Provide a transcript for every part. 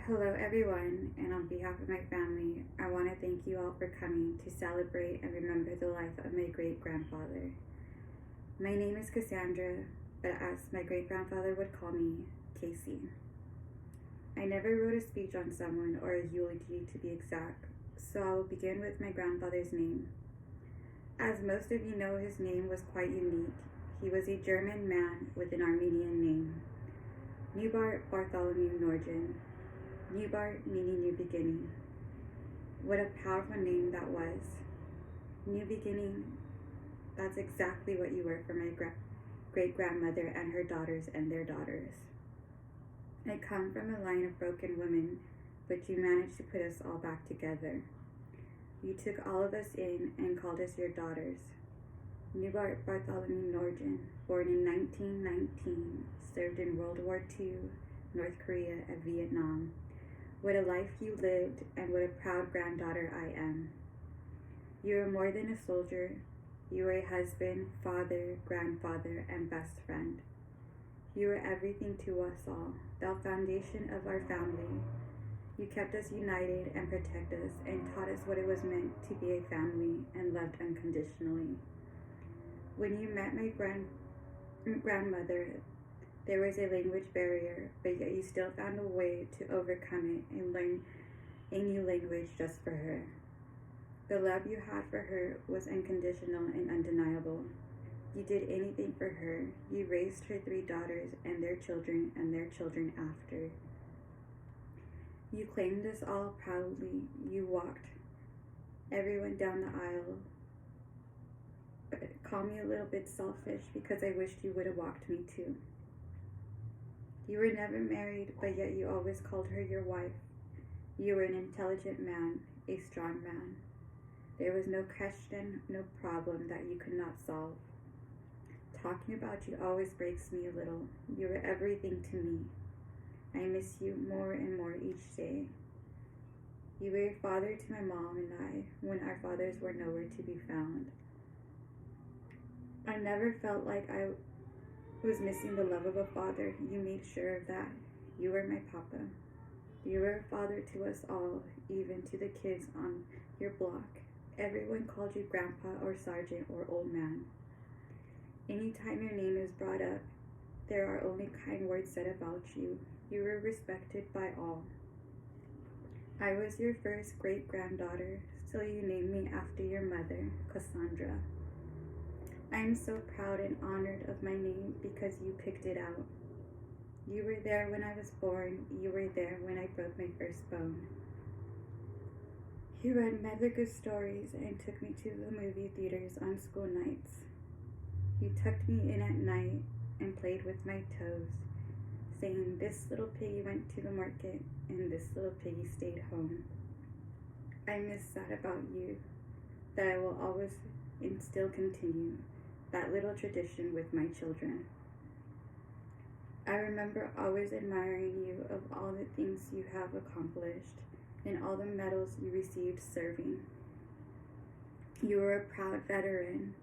Hello, everyone, and on behalf of my family, I want to thank you all for coming to celebrate and remember the life of my great grandfather. My name is Cassandra, but as my great grandfather would call me, Casey. I never wrote a speech on someone or a eulogy to be exact, so I will begin with my grandfather's name. As most of you know, his name was quite unique. He was a German man with an Armenian name, Neubart Bartholomew Norgin. Neubart meaning new beginning. What a powerful name that was. New beginning, that's exactly what you were for my great grandmother and her daughters and their daughters. I come from a line of broken women, but you managed to put us all back together. You took all of us in and called us your daughters. Neubart Bartholomew Norgin, born in 1919, served in World War II, North Korea, and Vietnam. What a life you lived, and what a proud granddaughter I am. You were more than a soldier. You were a husband, father, grandfather, and best friend. You were everything to us all, the foundation of our family. You kept us united and protected us and taught us what it was meant to be a family and loved unconditionally. When you met my grandmother, there was a language barrier, but yet you still found a way to overcome it and learn a new language just for her. The love you had for her was unconditional and undeniable. You did anything for her. You raised her 3 daughters and their children after. You claimed us all proudly. You walked everyone down the aisle. But call me a little bit selfish because I wished you would have walked me too. You were never married, but yet you always called her your wife. You were an intelligent man, a strong man. There was no question, no problem that you could not solve. Talking about you always breaks me a little. You were everything to me. I miss you more and more each day. You were a father to my mom and I when our fathers were nowhere to be found. I never felt like I was missing the love of a father. You made sure of that. You were my papa. You were a father to us all, even to the kids on your block. Everyone called you grandpa or sergeant or old man. Anytime your name is brought up, there are only kind words said about you. You were respected by all. I was your first great-granddaughter, so you named me after your mother, Cassandra. I am so proud and honored of my name because you picked it out. You were there when I was born. You were there when I broke my first bone. You read Mother Good stories and took me to the movie theaters on school nights. You tucked me in at night and played with my toes, saying this little piggy went to the market and this little piggy stayed home. I miss that about you, that I will always and still continue, that little tradition with my children. I remember always admiring you of all the things you have accomplished and all the medals you received serving. You were a proud veteran.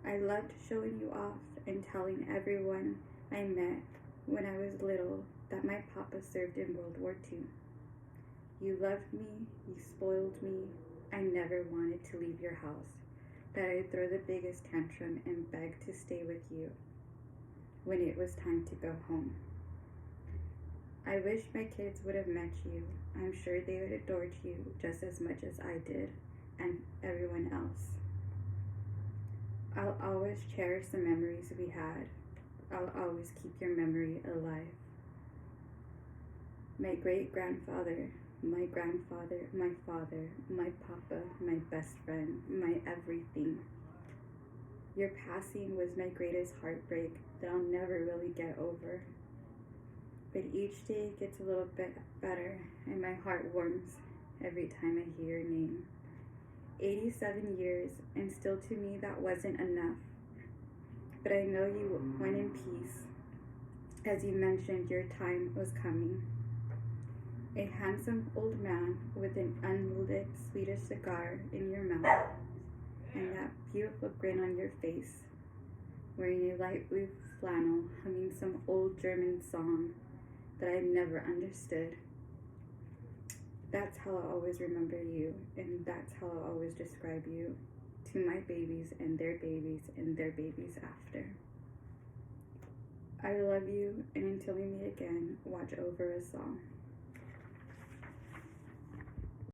I loved showing you off and telling everyone I met when I was little that my papa served in World War II. You loved me, you spoiled me. I never wanted to leave your house, that I'd throw the biggest tantrum and beg to stay with you when it was time to go home. I wish my kids would have met you. I'm sure they would have adored you just as much as I did and everyone else. I'll always cherish the memories we had. I'll always keep your memory alive. My great-grandfather, my grandfather, my father, my papa, my best friend, my everything. Your passing was my greatest heartbreak that I'll never really get over. But each day gets a little bit better and my heart warms every time I hear your name. 87 years, and still to me that wasn't enough. But I know you went in peace. As you mentioned, your time was coming. A handsome old man with an unlit Swedish cigar in your mouth and that beautiful grin on your face, wearing a light blue flannel, humming some old German song that I never understood. That's how I'll always remember you, and that's how I'll always describe you to my babies and their babies and their babies after. I love you, and until we meet again, watch over us all.